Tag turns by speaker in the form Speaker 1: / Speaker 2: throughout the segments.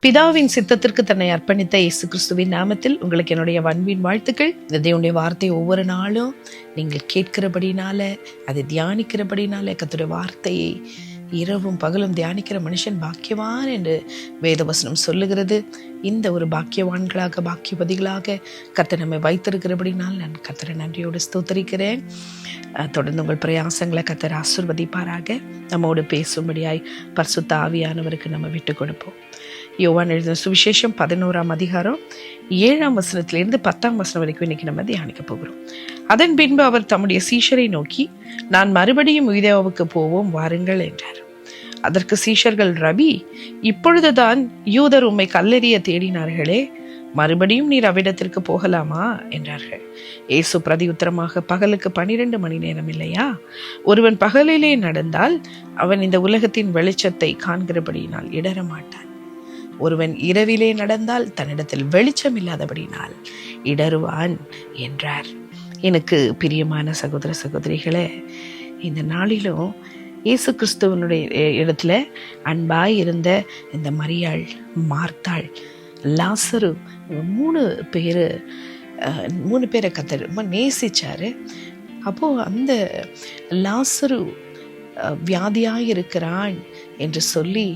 Speaker 1: பிதாவின் சித்தத்திற்கு தன்னை அர்ப்பணித்த இயேசு கிறிஸ்துவின் நாமத்தில் உங்களுக்கு என்னுடைய அன்பின் வாழ்த்துக்கள். இந்த தேவனுடைய வார்த்தை ஒவ்வொரு நாளும் நீங்கள் கேட்கிறபடினால, அதை தியானிக்கிறபடினால, கர்த்தருடைய வார்த்தையை இரவும் பகலும் தியானிக்கிற மனுஷன் பாக்கியவான் என்று வேதவசனம் சொல்லுகிறது. இந்த ஒரு பாக்கியவான்களாக, பாக்கியவதிகளாக கர்த்தர் நம்மை வைத்திருக்கிறபடினால் நான் கர்த்தரை நன்றியோடு ஸ்தோத்தரிக்கிறேன். தொடர்ந்து உங்கள் பிரயாசங்களை கர்த்தர் ஆசீர்வதிப்பாராக. நம்மோடு பேசும்படியாய் பரிசுத்த ஆவியானவருக்கு நம்ம விட்டு கொடுப்போம். யோவான் எழுதின சுவிசேஷம் 11ஆம் அதிகாரம் 7ஆம் வசனத்திலிருந்து 10ஆம் வசனம் வரைக்கும் இன்னைக்கு நம்ம தியானிக்க போகிறோம். அதன் பின்பு அவர் தம்முடைய சீஷரை நோக்கி, நான் மறுபடியும் யூதேயாவுக்கு போவோம், வாருங்கள் என்றார். அதற்கு சீஷர்கள், ரபி, இப்பொழுதுதான் யூதர் உம்மை கல்லெறிய தேடினார்களே, மறுபடியும் நீர் அவ்விடத்திற்கு போகலாமா என்றார்கள். இயேசு பிரதியுத்தரமாக, பகலுக்கு 12 மணி நேரம் இல்லையா? ஒருவன் பகலிலே நடந்தால் அவன் இந்த உலகத்தின் வெளிச்சத்தை காண்கிறபடியினால் இடரமாட்டான். ஒருவன் இரவிலே நடந்தால் தன்னிடத்தில் வெளிச்சம் இல்லாதபடினால் இடருவான் என்றார். எனக்கு பிரியமான சகோதர சகோதரிகளே, இந்த நாளிலும் இயேசு கிறிஸ்துவனுடைய இடத்துல அன்பாய் இருந்த இந்த மரியாள், மார்த்தாள், லாசரு, 3 பேரை கர்த்தர் ரொம்ப நேசிச்சாரு. அப்போ அந்த லாசரு வியாதியாய் இருக்கிறான் என்று சொல்லி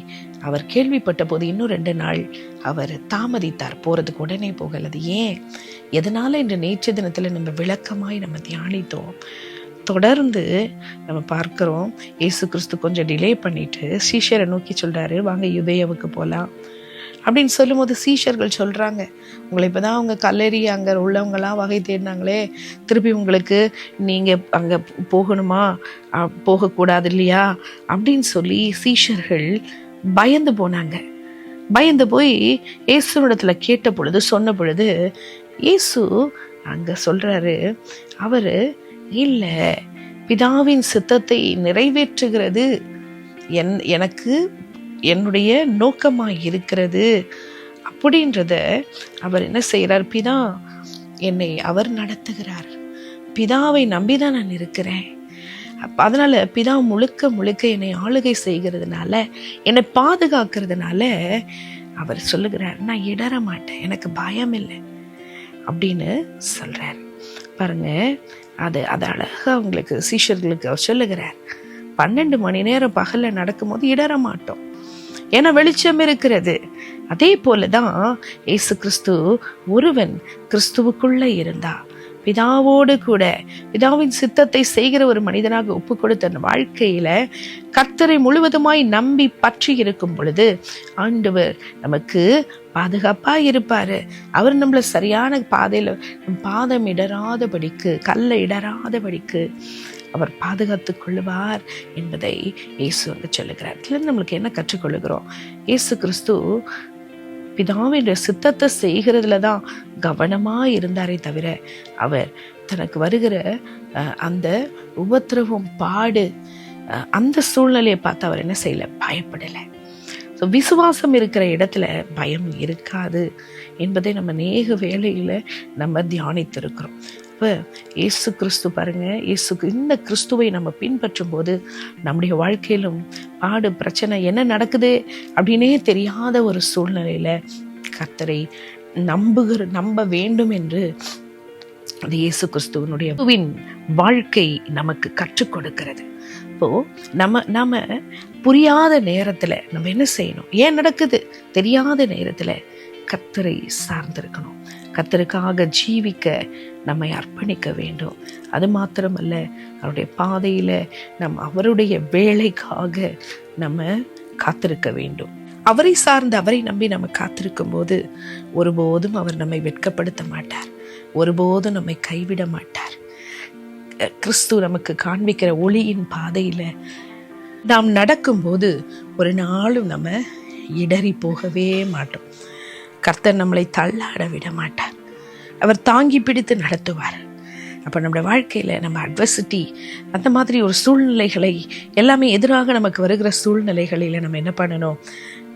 Speaker 1: அவர் கேள்விப்பட்ட போது இன்னும் 2 நாள் அவர் தாமதித்தார், போறதுக்கு உடனே போகலது. ஏன், எதனால என்று நேற்று தினத்துல நம்ம விளக்கமாய் நம்ம தியானித்தோம். தொடர்ந்து நம்ம பார்க்கிறோம், இயேசு கிறிஸ்து கொஞ்சம் டிலே பண்ணிட்டு சீஷரை நோக்கி சொல்றாரு, வாங்க யூதேயாவுக்கு போலாம் அப்படின்னு சொல்லும் போது சீஷர்கள் சொல்றாங்க, உங்களை இப்பதான் அவங்க கல்லெறி அங்க உள்ளவங்கலாம் வகை தேடினாங்களே, திருப்பி உங்களுக்கு நீங்க அங்க போகணுமா, போகக்கூடாது இல்லையா அப்படின்னு சொல்லி சீஷர்கள் பயந்து போனாங்க. பயந்து போய் இயேசுவிடத்துல கேட்ட பொழுது, சொன்ன பொழுது இயேசு அங்க சொல்றாரு, அவரு இல்ல, பிதாவின் சித்தத்தை நிறைவேற்றுகிறது எனக்கு என்னுடைய நோக்கமாய் இருக்கிறது அப்படின்றத அவர் என்ன செய்யறார், பிதா என்னை அவர் நடத்துகிறார், பிதாவை நம்பிதான் நான் இருக்கிறேன், அதனால பிதா முழுக்க என்னை ஆளுகை செய்கிறதுனால, என்னை பாதுகாக்கிறதுனால அவர் சொல்லுகிறார், நான் இடற மாட்டேன், எனக்கு பயம் இல்லை அப்படின்னு சொல்றார். பாருங்க, அது அழகா அவங்களுக்கு சீஷர்களுக்கு அவர் சொல்லுகிறார். 12 மணி நேரம் பகல்ல நடக்கும்போது இடற மாட்டோம், ஏன்னா வெளிச்சம் இருக்கிறது. அதே போலதான் இயேசு கிறிஸ்து, ஒருவன் கிறிஸ்துவுக்குள்ள இருந்தா, பிதாவோடு கூட பிதாவின் சித்தத்தை செய்கிற ஒரு மனிதனாக ஒப்பு கொடுத்த வாழ்க்கையில கர்த்தரை முழுவதுமாய் நம்பி பற்றி இருக்கும் பொழுது ஆண்டவர் நமக்கு பாதுகாப்பா இருப்பாரு. அவர் நம்மள சரியான பாதையில பாதம் இடராதபடிக்கு, கல்ல இடராதபடிக்கு அவர் பாதுகாத்துக் கொள்ளுவார் என்பதை இயேசு அங்கு சொல்லுகிறார். இதுல நம்மளுக்கு என்ன கற்றுக்கொள்ளுகிறோம்? இயேசு கிறிஸ்து பிதாவின் சித்தத்தை செய்கிறதுலதான் கவனமா இருந்தாரே தவிர, அவர் தனக்கு வருகிற அந்த உபத்திரவம், பாடு, அந்த சூழ்நிலையை பார்த்து அவர் என்ன செய்யல, பயப்படலை. விசுவாசம் இருக்கிற இடத்துல பயம் இருக்காது என்பதை நம்ம அநேக வேளையில நம்ம தியானித்திருக்கிறோம். இப்போ இயேசு கிறிஸ்து பாருங்க, இந்த கிறிஸ்துவை நம்ம பின்பற்றும் போது நம்முடைய வாழ்க்கையிலும் பாடு, பிரச்சனை, என்ன நடக்குது அப்படின்னே தெரியாத ஒரு சூழ்நிலையில கர்த்தரை நம்ப வேண்டும் என்று அந்த இயேசு கிறிஸ்துவனுடைய வாழ்க்கை நமக்கு கற்றுக் கொடுக்கிறது. இப்போ நம்ம புரியாத நேரத்துல நம்ம என்ன செய்யணும், ஏன் நடக்குது தெரியாத நேரத்துல கர்த்தரை சார்ந்திருக்கணும், கர்த்தருக்காக ஜீவிக்க நம்மை அர்ப்பணிக்க வேண்டும். அது மாத்திரமல்ல, அவருடைய பாதையில அவருடைய வேலைக்காக நம்ம காத்திருக்க வேண்டும். அவரை சார்ந்து, அவரை நம்பி நம்ம காத்திருக்கும் போது ஒருபோதும் அவர் நம்மை வெட்கப்படுத்த மாட்டார், ஒருபோதும் நம்மை கைவிட மாட்டார். கிறிஸ்து நமக்கு காண்பிக்கிற ஒளியின் பாதையில நாம் நடக்கும்போது ஒரு நாளும் நம்ம இடறி போகவே மாட்டோம். கர்த்தர் நம்மளை தள்ளாட விட மாட்டார், அவர் தாங்கி பிடித்து நடத்துவார். அப்போ நம்மளோட வாழ்க்கையில் நம்ம அட்வர்சிட்டி, அந்த மாதிரி ஒரு சூழ்நிலைகளை எல்லாமே எதிராக நமக்கு வருகிற சூழ்நிலைகளில் நம்ம என்ன பண்ணணும்,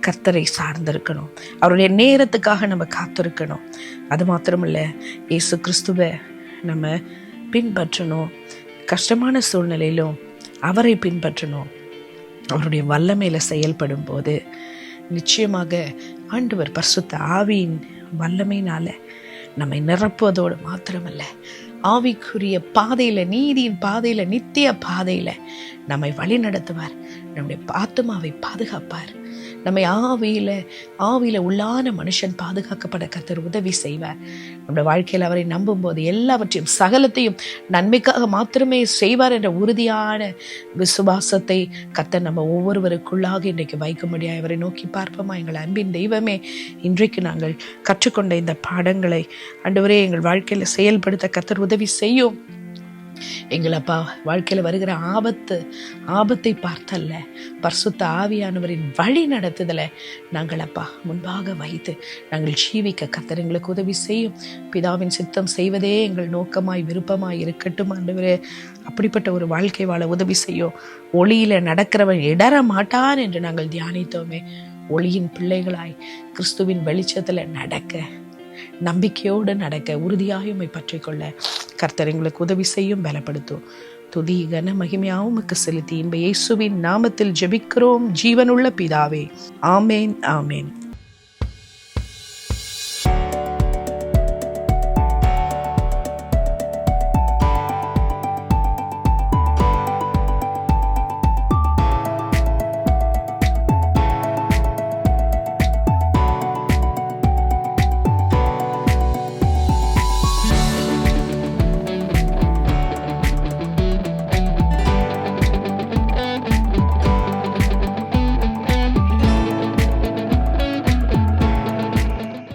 Speaker 1: கர்த்தரை சார்ந்திருக்கணும், அவருடைய நேரத்துக்காக நம்ம காத்திருக்கணும். அது மாத்திரமில்ல, இயேசு கிறிஸ்துவை நம்ம பின்பற்றணும். கஷ்டமான சூழ்நிலையிலும் அவரை பின்பற்றணும். அவருடைய வல்லமையில செயல்படும் போது நிச்சயமாக ஆண்டவர் பரிசுத்த ஆவியின் வல்லமையினால நம்மை நிரப்புவதோடு மாத்திரமல்ல, ஆவிக்குரிய பாதையில, நீதியின் பாதையில, நித்திய பாதையில நம்மை வழி நடத்துவார். நம்முடைய ஆத்துமாவை பாதுகாப்பார். நம்மை ஆவியில உள்ளான மனுஷன் பாதுகாக்கப்பட கர்த்தர் உதவி செய்வார். நம்முடைய வாழ்க்கையில் அவரை நம்பும் போது எல்லாவற்றையும் சகலத்தையும் நன்மைக்காக மாத்திரமே செய்வார் என்ற உறுதியான விசுவாசத்தை கர்த்தர் நம்ம ஒவ்வொருவருக்குள்ளாக இன்றைக்கு வைக்கும்படியாக அவரை நோக்கி பார்ப்போமா? எங்கள் அன்பின் தெய்வமே, இன்றைக்கு நாங்கள் கற்றுக்கொண்ட இந்த பாடங்களை ஆண்டவரே எங்கள் வாழ்க்கையில் செயல்படுத்த கர்த்தர் உதவி செய்யும். எங்கள் அப்பா, வாழ்க்கையில் வருகிற ஆபத்தை பார்த்தல்ல, பரிசுத்த ஆவியானவரின் வழி நடத்துதலை நாங்கள் அப்பா முன்பாக வைத்து நாங்கள் ஜீவிக்க கர்த்தர் எங்களுக்கு உதவி செய்யும். பிதாவின் சித்தம் செய்வதே எங்கள் நோக்கமாய் விருப்பமாய் இருக்கட்டும் ஆண்டவரே. அப்படிப்பட்ட ஒரு வாழ்க்கை வாழ உதவி செய்யும். ஒளியில நடக்கிறவன் இடற மாட்டான் என்று நாங்கள் தியானித்தோமே. ஒளியின் பிள்ளைகளாய் கிறிஸ்துவின் வெளிச்சத்துல நடக்க, நம்பிக்கையோடு நடக்க, உறுதியாக உம்மை பற்றிக்கொள்ள கர்த்தர் எங்களுக்கு உதவி செய்யும், பலப்படுத்தும். துதி கன மகிமையாவும் உமக்கு செலுத்தி இன்ப இயேசுவின் நாமத்தில் ஜெபிக்கிறோம் ஜீவனுள்ள பிதாவே. ஆமேன், ஆமேன்.